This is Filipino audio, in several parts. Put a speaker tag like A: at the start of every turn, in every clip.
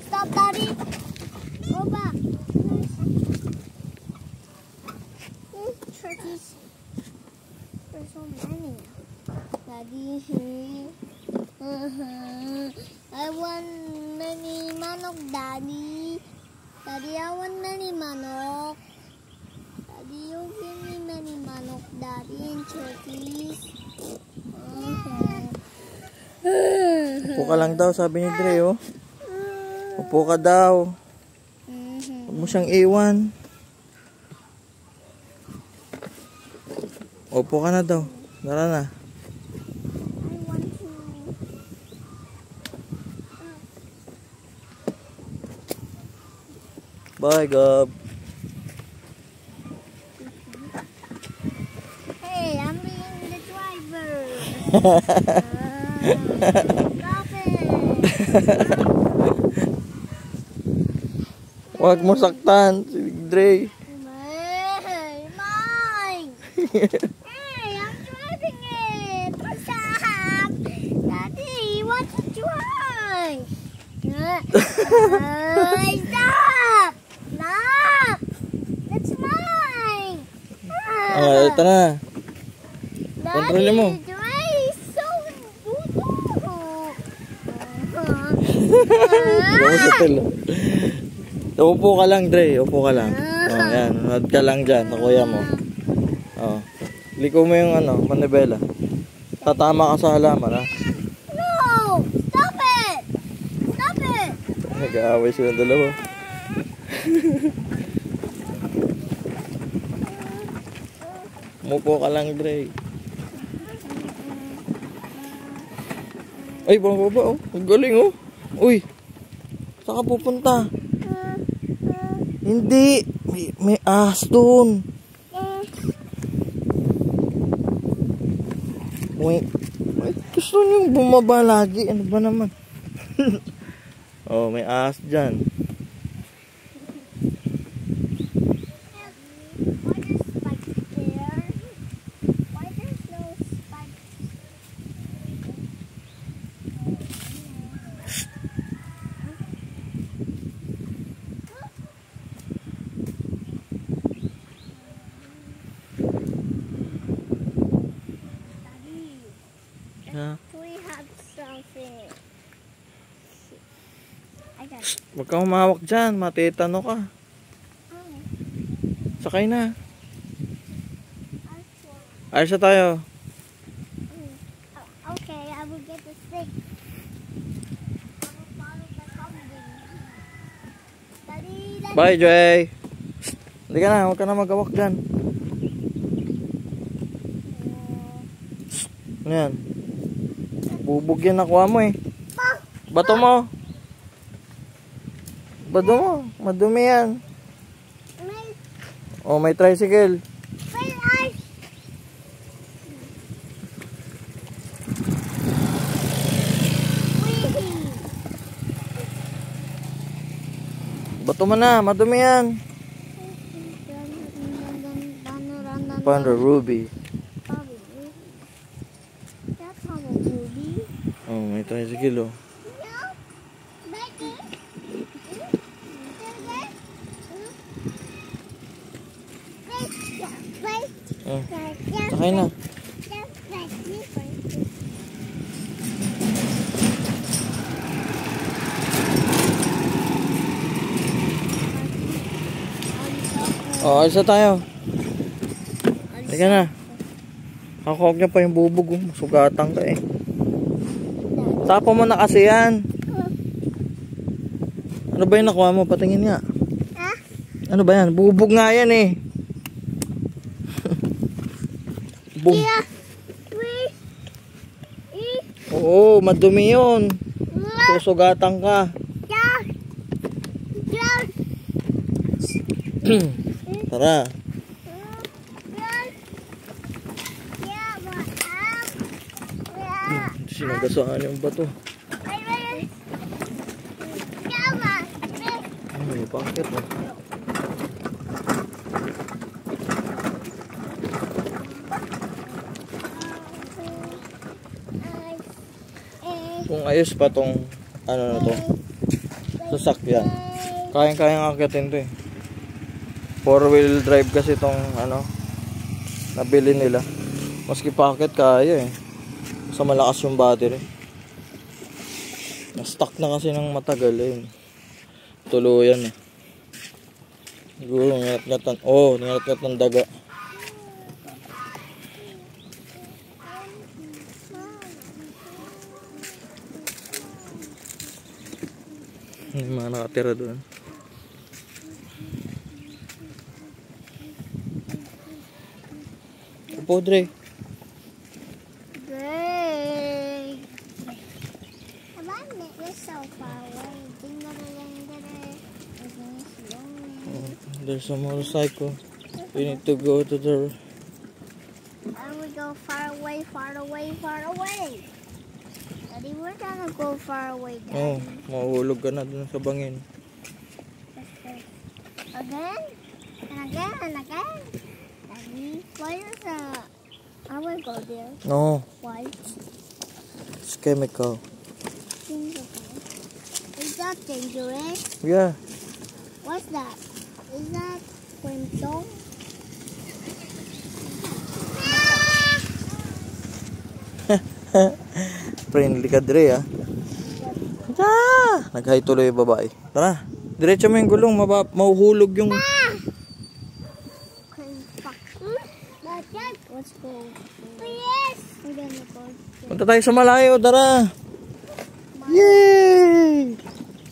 A: Stop, Daddy. Go back. Turkeys. There's so many. Daddy. I want many manok, Daddy. Daddy, I want many manok. Daddy, you give me many manok, Daddy, and turkeys.
B: Upo ka lang daw, sabi ni Dre, oh. Upo ka daw. Huwag mo siyang iwan. Upo ka na daw. Tara na. Bye, Gab.
A: Hey, I'm being the driver. Stop it.
B: Huwag mo saktan si Dre.
A: Mine. Hey, I'm driving it. Stop. Daddy, want to drive? Stop. Stop. That's mine.
B: Ito na. Kontrolin mo. Upo ka lang, Dre. Upo ka lang. Oh, yan. Nod ka lang dyan. Sa kuya mo. Oh. Liko mo yung manibela. Tatama ka sa halaman, ha?
A: No! Stop it! Stop it!
B: Nag-aaway sila dalawa. Umupo ka lang, Dre. Ay, baba, oh. Ang galing, oh. Uy. Saan ka pupunta? Hindi. May ahas doon. Uy. Gusto nyo bumaba lagi. Ano ba naman? Oh, may ahas dyan.
A: We have something. I got it.
B: Huwag kang humawak dyan. Matitano ka. Sakay na. Ayos na tayo.
A: Okay, I will get the stick. I will follow the something. Daddy.
B: Bye, Jay. Hindi ka na. Huwag ka na magawak dyan. Yan. Bubog yan nakuha mo, eh. Bato mo. Bato mo. Madumi yan. Oh, may tricycle. Bato mo na. Madumi yan. Panda Ruby. Oh, may tricycle, oh. Oh, sakay na. Oh, alis na tayo. Halika na. Kakawag niya pa yung bubog, oh. Sugatan ka, eh. Tapo mo na kasi yan. Ano ba yung nakuha mo? Patingin nga.
A: Ha?
B: Ano ba yan? Bubog nga yan eh.
A: Yeah.
B: Oo, madumi yun. Susugatan ka.
A: Yeah.
B: Tara. Sinagasaan yung bato. May paket oh. Kung ayos pa tong ano na to, sasakyan, kayang-kayang akitin to eh. 4-wheel drive kasi tong ano nabili nila. Maski packet kaya eh, sa malakas yung battery. Na-stuck na kasi ng matagal eh. Tuluyan eh. Siguro ngat-ngatan. Oh, ngat-ngat ng daga. May mga nakatira doon. Upo, Dre.
A: Great. It's so far away.
B: There's a motorcycle. We need to go to the...
A: And we go far away, far away, far away. Daddy, we're gonna go far away, Daddy.
B: Oh, mahuhulog ka na dun sa bangin.
A: Again? And again and again. Daddy, why is that? I will go there.
B: No,
A: Why?
B: it's chemical.
A: Is that dangerous?
B: Yeah.
A: What's that? Is that kwento?
B: Friendly ka, Dre, ah. Ah! Nag-hi tuloy yung babae. Tara, diretso mo yung gulong, mahuhulog yung...
A: Let's go. Yes! We're gonna go.
B: Punta tayo sa malayo, tara! Yay!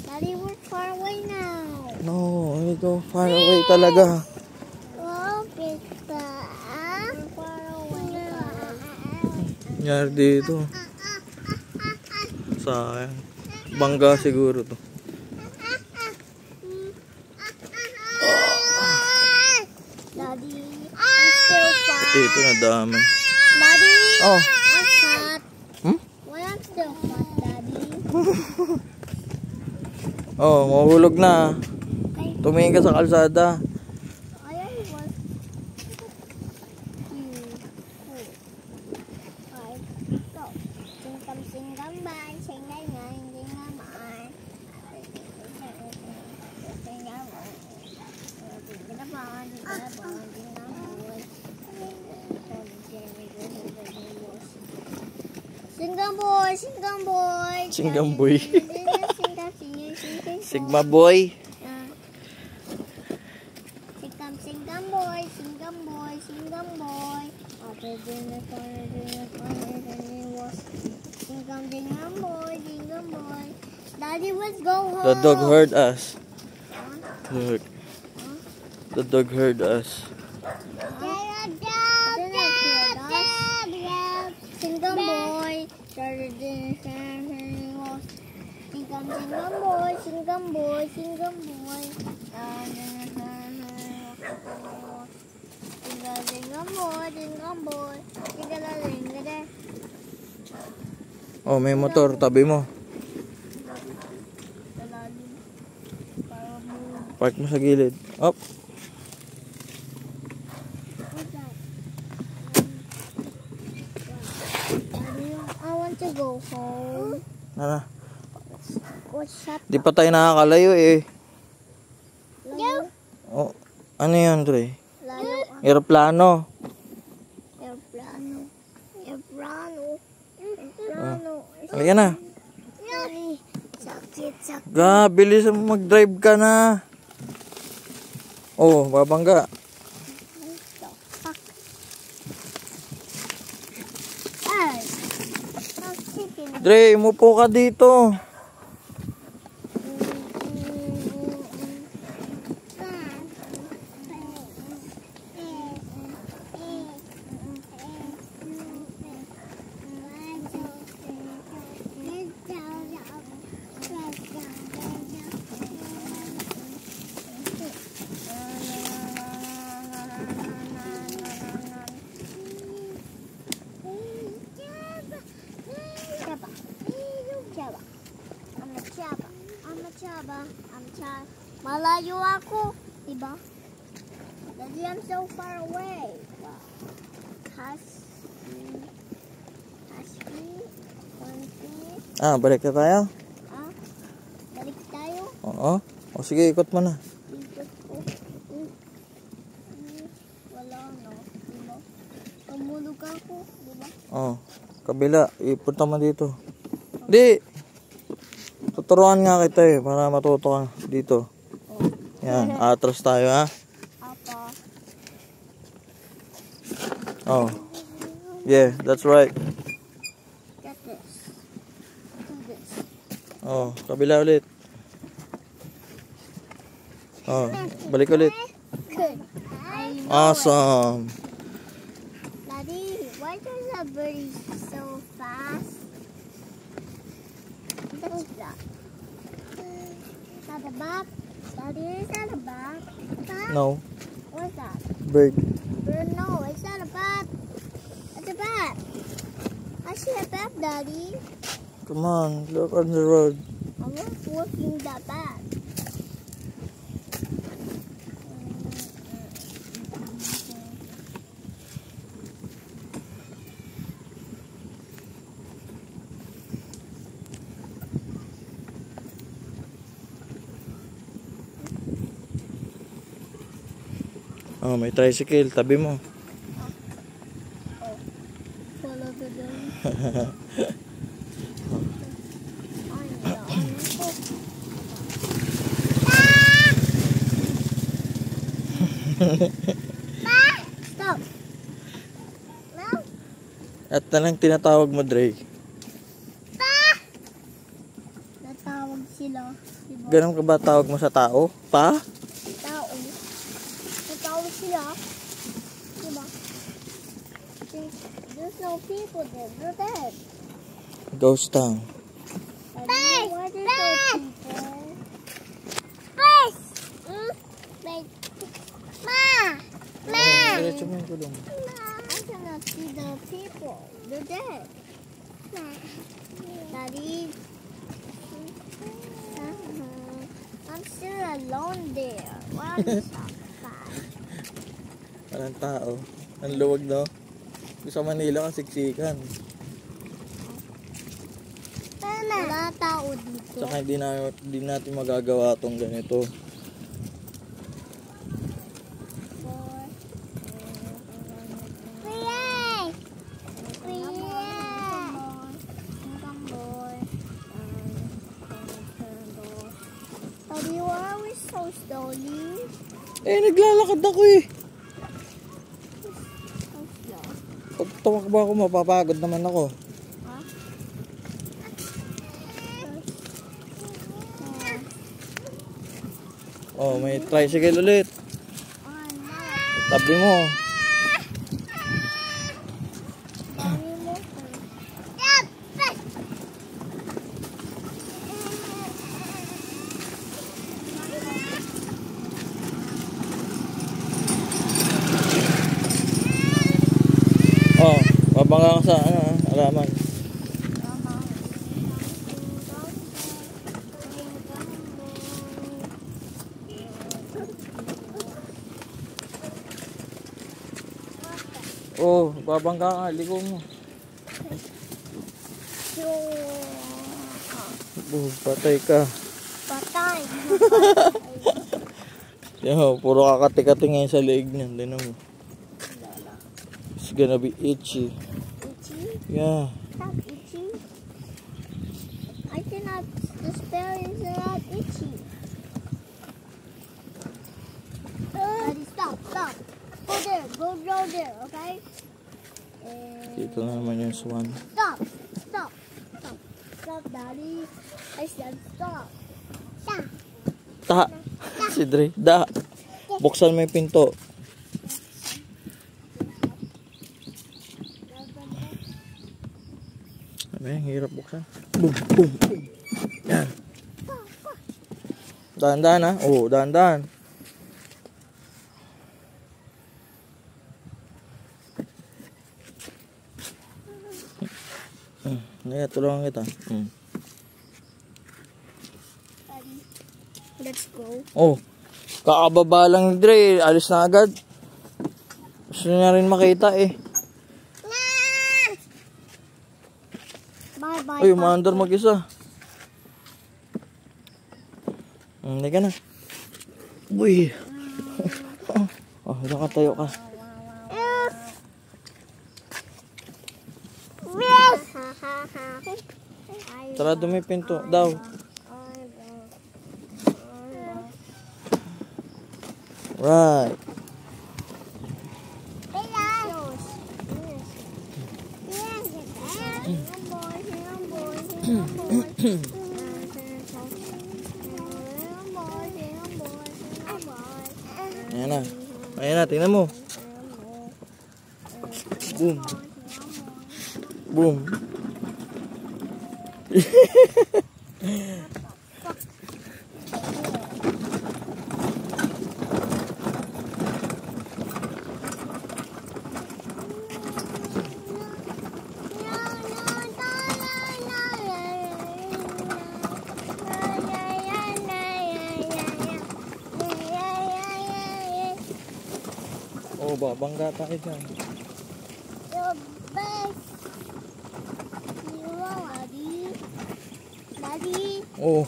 A: Daddy, we're far away now.
B: No, we go far away talaga.
A: Oh, pizza. We're far away now.
B: Nangyari dito. Sayang. Bangga siguro to.
A: Daddy, I'm still fat.
B: Dito na dami.
A: Daddy,
B: Oh.
A: I'm fat.
B: Hmm?
A: Why I'm still fat, Daddy?
B: Oh, mahuhulog na.
A: Okay.
B: Tumingin ka sa kalsada.
A: I already was. Go. Singkam singkam bang, singay ngay, hindi naman. Singgam boy, singgam boy.
B: Singgam boy.
A: Singgam
B: Sigma boy.
A: Singgam boy, singgam boy, singgam boy. After dinner, singgam singgam boy, singgam boy. Daddy, let's go home.
B: The dog heard us. Look. The dog heard us.
A: Singgam boy. Singgam boy, singgam boy, singgam boy. Singgam boy, singgam boy. Singgam.
B: Oh, may motor. Tabi mo. Park mo sa gilid. Up.
A: I want to go home.
B: Ano?
A: What's up?
B: Di pa tayo nakakalayo eh.
A: Layo?
B: Oh, ano yan, Dre?
A: Layo.
B: Aeroplano.
A: Aeroplano. Aeroplano. Aeroplano.
B: Halika na.
A: Ay, sakit, sakit.
B: Ga, bilis mo mag-drive ka na. Oh, babangga.
A: Ay, sakit.
B: Dre, umupo ka dito.
A: Chaba. I'm a Chaba. I'm a Chaba. I'm Chaba. Malayo ako, diba? Daddy, I'm so far away. Husky.
B: Balik na tayo?
A: Balik tayo?
B: Oo. O sige, ikot mo na.
A: Ikot ko. Wala na, diba? Tumulog ako, diba?
B: Kabila. Ipunta mo dito. Di! Tuturuan nga kita para matuto ka dito. Yan, atras tayo ha. Yeah, that's right.
A: Get this. Do this.
B: Kabila ulit. Balik ulit.
A: Good.
B: Awesome.
A: Daddy, why does the bird so fast? What's that? Is that a bat? Daddy, is that a bat?
B: No.
A: What's that?
B: Bird.
A: Bird, no, it's not a bat. It's a bat. I see a bat, Daddy.
B: Come on, look on the road.
A: I'm not working that bat.
B: May tricycle, tabi mo.
A: Follow the door. Stop. No.
B: At lang tinatawag mo, Dre.
A: Natawag sila. Diba?
B: Ganun ka ba tawag mo sa tao? Pa?
A: Tao. Natawag sila. Diba? There's no people there. They're dead.
B: Ghost town.
A: Why there's no people? Space! Wait. Ma!
B: Diretso mo yung gulong.
A: I cannot see the people. They're dead. Daddy. I'm still alone there. Why are you so fast?
B: Walang tao. Ang luwag, no? Sa Manila kasiksikan.
A: Wala tao dito.
B: Saka hindi natin magagawa tong ganito.
A: Daddy, why are we so slowly?
B: Naglalakad ako
A: So slow.
B: Pag tumakbo ako, mapapagod naman ako. May tricycle ulit. Tabi mo. Babangga ka sa alaman. Babangga ka, ligo mo. Patay ka.
A: Patay.
B: Puro kakati-kati ngayon sa leeg niyan. Tignan mo. It's gonna be itchy.
A: Itchy?
B: Yeah.
A: Not itchy. I cannot. The spell is not itchy. Daddy, stop. Go there, okay?
B: Dito na naman yung swan.
A: Stop, Daddy. I said stop.
B: Ta! Si Dre. Da! Buksan mo yung pinto. Hirap buksan. Boom, boom, boom. Yan. Dahan-dahan ha. Dahan-dahan. Tulungan kita.
A: Let's go.
B: Oh, kakababa lang ni Dre, alis na agad. Gusto niya rin makita eh.
A: Bye-bye.
B: Uy, umaandar mag-isa. Hindi ka na. Uy. Oh, nakatayo ka. Tara, dumi pinto daw. Right. Ayan na. Ayan na, tingnan mo. Boom. Boom. Oh, babangga tayo dyan.
A: The best. You know, Daddy. Daddy.
B: Oh,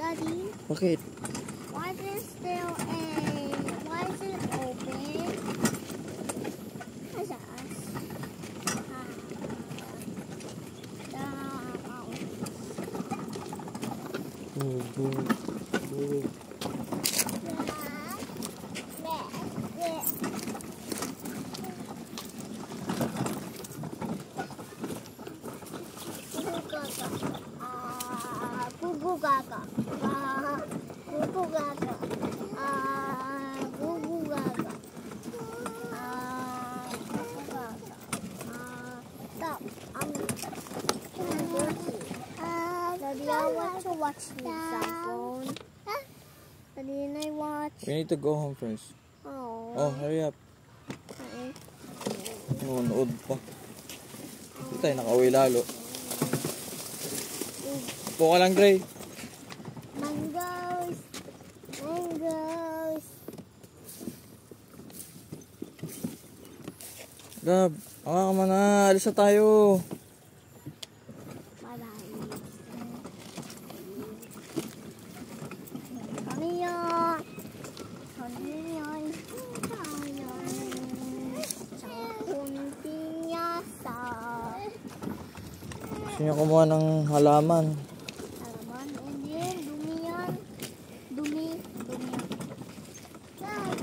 A: Daddy.
B: bakit?
A: Why is it still a? Why is it open? What's that?
B: Oh, boom. Boom.
A: Gugu gaga. Gugu gaga. Gugu gaga. Gugu gaga. Stop. Daddy, I want to watch the phone. Daddy, and I watch.
B: We need to go home first.
A: Oh.
B: Oh, hurry up.
A: Okay.
B: Nunood pa. Hindi tayo nakauwi lalo. Po ka lang, Dre.
A: Mangoes. Mangoes.
B: Gab, ka man na. Alis na tayo.
A: Bye-bye. Kamiyo. Kamiyo. Sa kunting yasa.
B: Gusto niya kumuha ng halaman.
A: Halaman. Hindi. Dumi yan. Dumi. Dumi.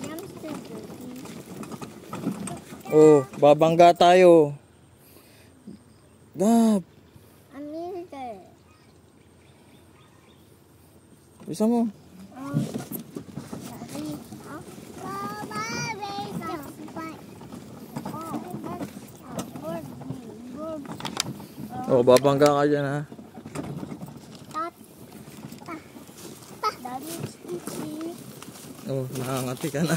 A: I'm still dirty.
B: Oh, babangga tayo. Gab,
A: I'm in there.
B: bisa mo.
A: Daddy.
B: Oh, babangga ka dyan, ha.
A: Daddy, itchy.
B: Oh, nakangati ka na.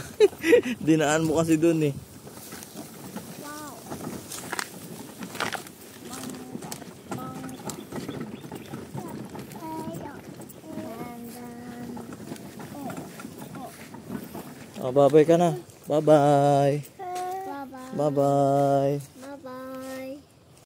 B: Dinaan mo kasi dun, eh.
A: Wow.
B: Oh, bye-bye ka na. Bye-bye.
A: Bye-bye.
B: Bye-bye.